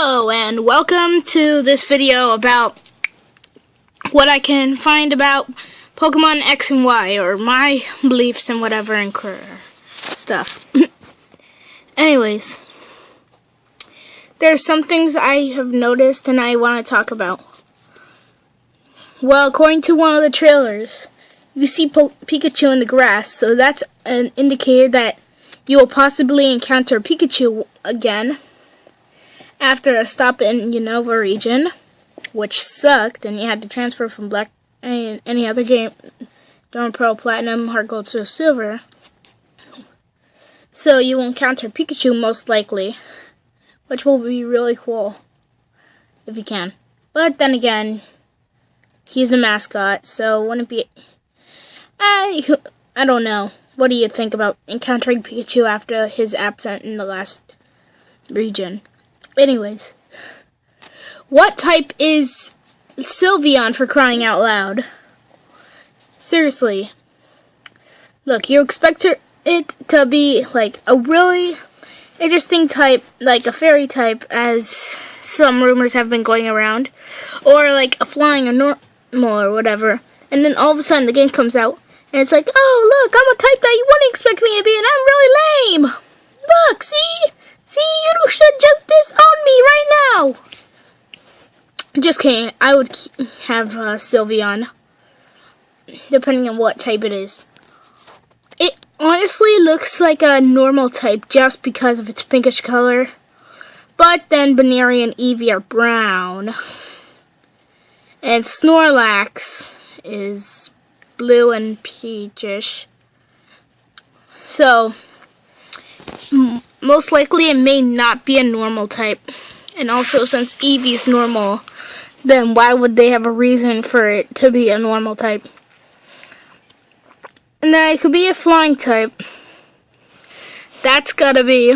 Hello and welcome to this video about what I can find about Pokemon X and Y, or my beliefs and whatever and stuff. Anyways, there's some things I have noticed and I want to talk about. Well, according to one of the trailers, you see Pikachu in the grass, so that's an indicator that you will possibly encounter Pikachu again after a stop in Unova region, which sucked, and you had to transfer from Black and any other game, Diamond, Pearl, Platinum, Heart Gold, to Silver. So you will encounter Pikachu most likely, which will be really cool if you can. But then again, he's the mascot, so wouldn't be. I don't know. What do you think about encountering Pikachu after his absence in the last region? Anyways, what type is Sylveon, for crying out loud? Seriously. Look, you expect it to be like a really interesting type, like a fairy type, as some rumors have been going around, or like a flying or normal or whatever, and then all of a sudden the game comes out, and it's like, oh look, I'm a type that you wouldn't expect me to be, and I'm really lame! Look, see? See, you should just disown me right now! Just kidding, I would have Sylveon, depending on what type it is. It honestly looks like a normal type just because of its pinkish color, but then Baneri and Eevee are brown, and Snorlax is blue and peachish. So most likely it may not be a normal type. And also, since Eevee's normal, then why would they have a reason for it to be a normal type? And then it could be a flying type. That's gotta be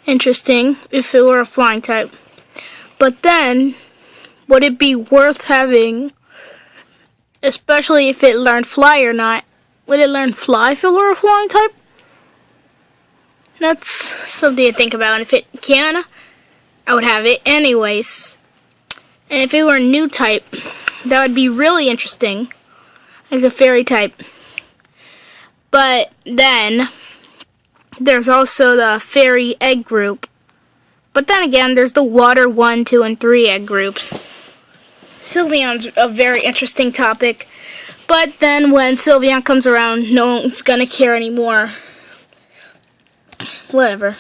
interesting if it were a flying type. But then, would it be worth having, especially if it learned fly or not? Would it learn fly if it were a flying type? That's something to think about, and if it can, I would have it anyways. And if it were a new type, that would be really interesting, like a fairy type. But then, there's also the fairy egg group. But then again, there's the water 1, 2, and 3 egg groups. Sylveon's a very interesting topic. But then when Sylveon comes around, no one's gonna care anymore. Whatever.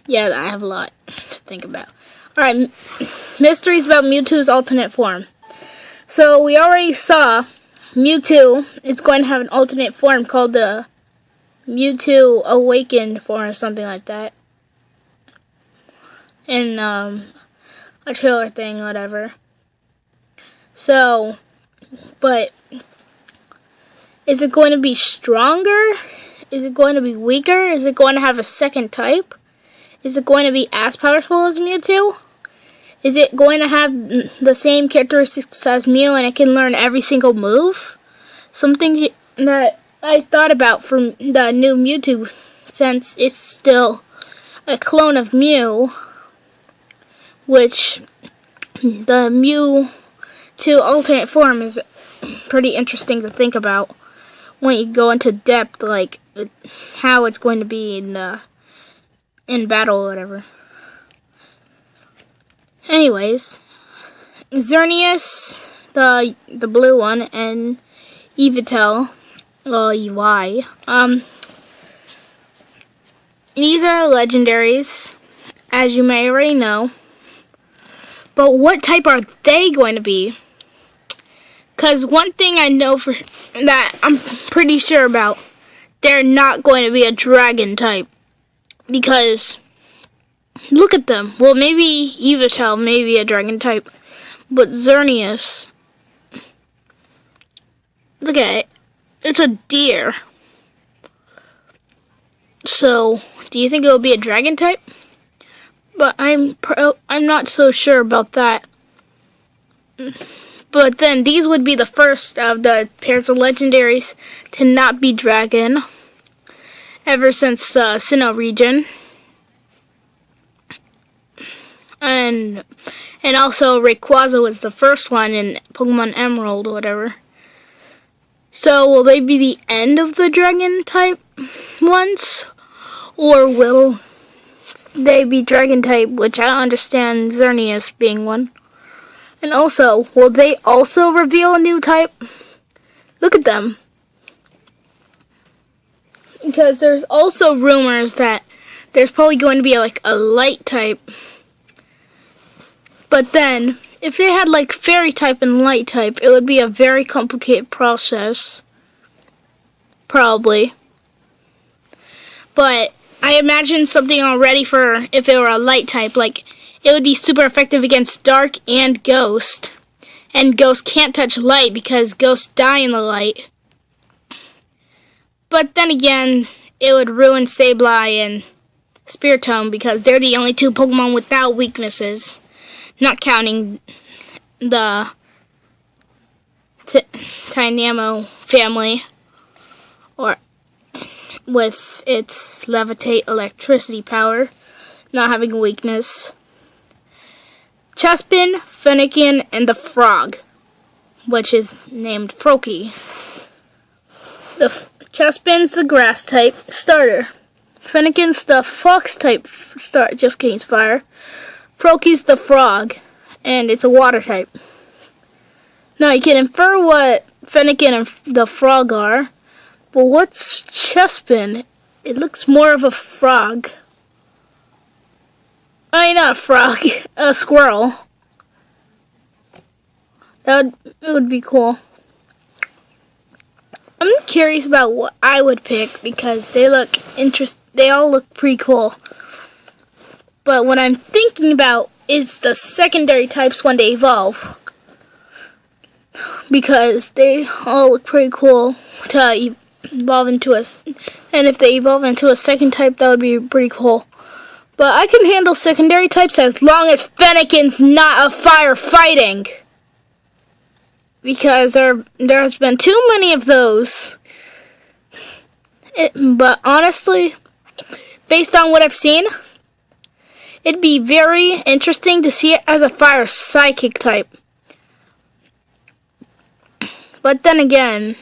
Yeah, I have a lot to think about. Alright, mysteries about Mewtwo's alternate form. So, we already saw Mewtwo is going to have an alternate form called the Mewtwo Awakened form or something like that. In a trailer thing, whatever. So, but is it going to be stronger? Is it going to be weaker? Is it going to have a second type? Is it going to be as powerful as Mewtwo? Is it going to have the same characteristics as Mew and it can learn every single move? Something that I thought about from the new Mewtwo, since it's still a clone of Mew, which the Mewtwo alternate form is pretty interesting to think about when you go into depth, like how it's going to be in battle or whatever. Anyways, Xerneas, the blue one, and Yveltal, EY. These are legendaries, as you may already know. But what type are they going to be? Because one thing I know for that I'm pretty sure about, they're not going to be a dragon type. Because look at them. Well, maybe Yveltal may be a dragon type, but Xerneas, look at it. It's a deer. So, do you think it will be a dragon type? But I'm not so sure about that. But then these would be the first of the pairs of legendaries to not be dragon ever since the Sinnoh region. And also Rayquaza was the first one in Pokemon Emerald or whatever. So will they be the end of the dragon type ones? Or will they be dragon type, which I understand Xerneas being one? And also, will they also reveal a new type? Look at them. Because there's also rumors that there's probably going to be like a light type. But then, if they had like fairy type and light type, it would be a very complicated process. Probably. But I imagine something already for if it were a light type. Like, it would be super effective against dark and ghost. And ghost can't touch light because ghosts die in the light. But then again, it would ruin Sableye and Spiritomb because they're the only two Pokemon without weaknesses. Not counting the Tynamo family, or with its levitate electricity power, not having a weakness. Chespin, Fennekin, and the Frog, which is named Froakie. Chespin's the grass type starter. Fennekin's the fox type starter. Just kidding, it's fire. Froakie's the frog, and it's a water type. Now you can infer what Fennekin and the frog are, but what's Chespin? It looks more of a frog. I mean, not a frog, a squirrel. It would be cool. I'm curious about what I would pick because they look they all look pretty cool. But what I'm thinking about is the secondary types when they evolve. Because they all look pretty cool to evolve into and if they evolve into a second type, that would be pretty cool. But I can handle secondary types as long as Fennekin's not a fire fighting. Because there has been too many of those. But honestly, based on what I've seen, it'd be very interesting to see it as a fire psychic type. But then again,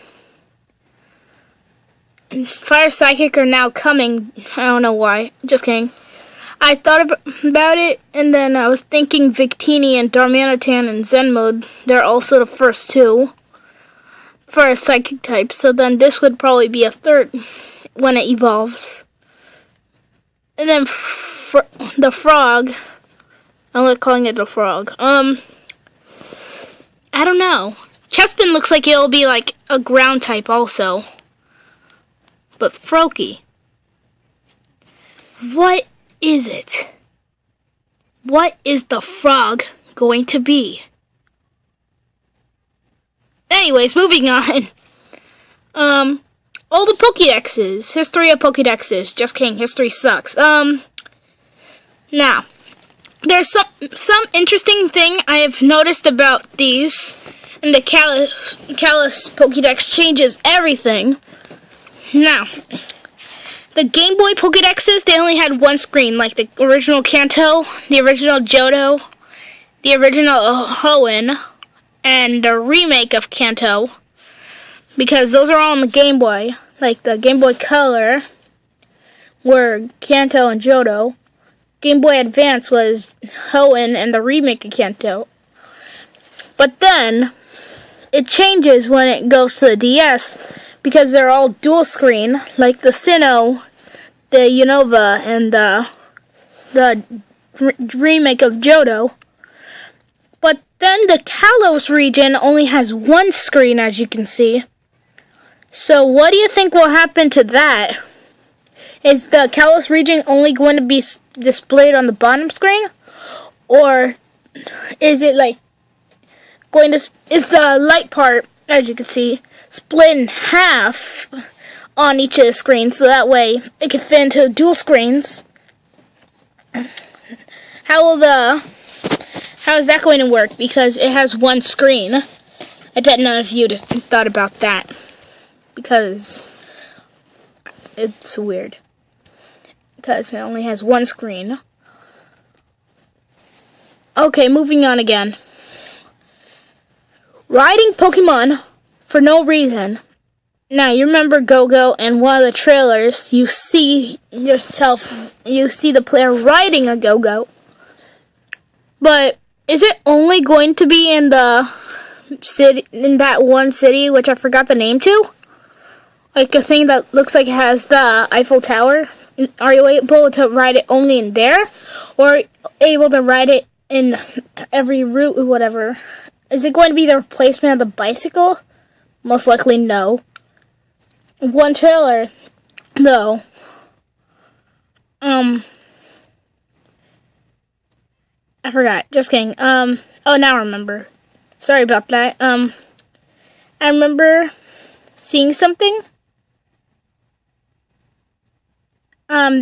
fire psychic are now coming. I don't know why. Just kidding. I thought about it, and then I was thinking Victini and Darmanitan and Zen mode. They're also the first two for a psychic type. So then this would probably be a third when it evolves. And then the frog, I'm not calling it the frog. I don't know. Chespin looks like it'll be like a ground type also. But Froakie, what is it? What is the frog going to be? Anyways, moving on. All the Pokédexes. History of Pokédexes. Just kidding, history sucks. Now, there's some interesting thing I have noticed about these, and the Kalos Pokédex changes everything. Now, the Game Boy Pokédexes, they only had one screen, like the original Kanto, the original Johto, the original Hoenn, and the remake of Kanto, because those are all on the Game Boy, like the Game Boy Color were Kanto and Johto. Game Boy Advance was Hoenn and the remake of Kanto. But then, it changes when it goes to the DS, because they're all dual screen, like the Sinnoh, the Unova, and the remake of Johto. But then the Kalos region only has one screen, as you can see. So what do you think will happen to that? Is the Kalos region only going to be displayed on the bottom screen? Or is it like going to, is the light part, as you can see, split in half on each of the screens, so that way it can fit into dual screens? How is that going to work? Because it has one screen. I bet none of you just thought about that, because it's weird. Because it only has one screen. Okay, moving on again. Riding Pokemon for no reason. Now, you remember Go-Go in one of the trailers, you see the player riding a Go-Go. But is it only going to be in the city, in that one city, which I forgot the name to? Like a thing that looks like it has the Eiffel Tower? Are you able to ride it only in there? Or able to ride it in every route or whatever? Is it going to be the replacement of the bicycle? Most likely no. One trailer, though. I forgot. Just kidding. Oh, now I remember. Sorry about that. I remember seeing something. I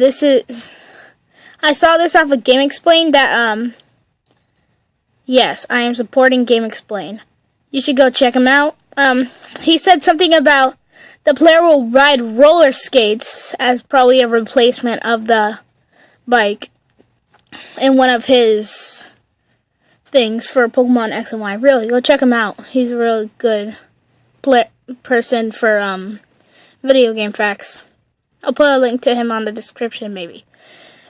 saw this off of GameXplain that, yes, I am supporting GameXplain. You should go check him out. He said something about the player will ride roller skates as probably a replacement of the bike in one of his things for Pokemon X and Y. Really, go check him out. He's a really good person for video game facts. I'll put a link to him on the description, maybe.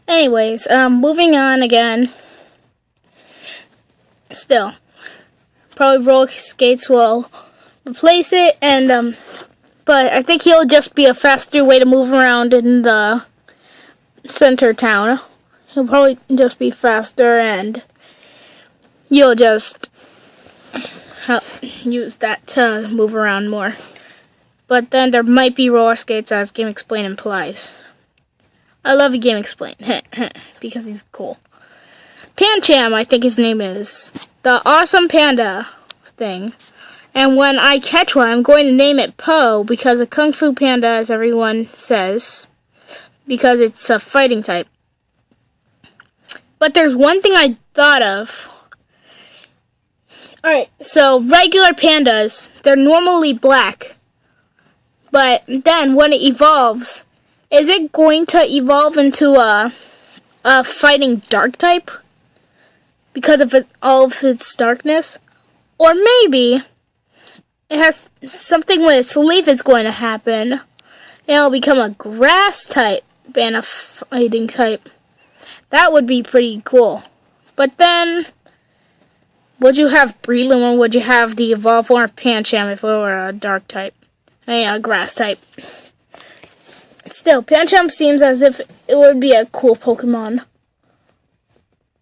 Anyways, moving on again. Still, probably roller skates will replace it, and but I think he'll just be a faster way to move around in the center town. He'll probably just be faster, and you'll just use that to move around more. But then there might be roller skates, as GameXplain implies. I love GameXplain because he's cool. Pancham, I think his name is. The awesome panda thing. And when I catch one, I'm going to name it Po, because a Kung Fu Panda, as everyone says, because it's a fighting type. But there's one thing I thought of. Alright, so regular pandas, they're normally black. But then when it evolves, is it going to evolve into a fighting dark type? Because of all of its darkness? Or maybe it has something with its leaf is going to happen, and it'll become a grass type and a fighting type. That would be pretty cool. But then, would you have Breloom, or would you have the evolved form of Pancham if it were a dark type? A grass type. Still, Pancham seems as if it would be a cool Pokemon,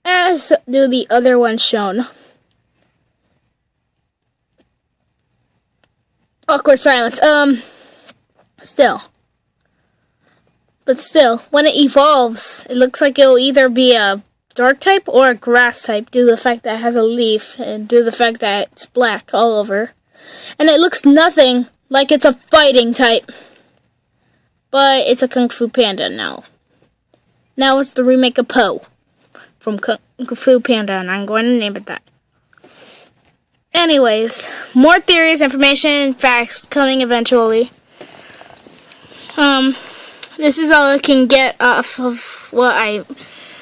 as do the other ones shown. Awkward silence. But still, when it evolves, it looks like it'll either be a dark type or a grass type, due to the fact that it has a leaf, and due to the fact that it's black all over. And it looks nothing like it's a fighting type. But it's a Kung Fu Panda now. Now it's the remake of Po from Kung Fu Panda, and I'm going to name it that. Anyways, more theories, information, facts coming eventually. This is all I can get off of what I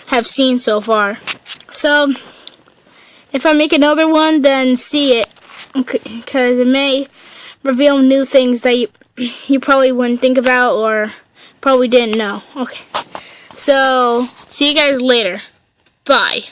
have seen so far. So, if I make another one, then see it, because it may reveal new things that you probably wouldn't think about or probably didn't know. Okay, so see you guys later. Bye.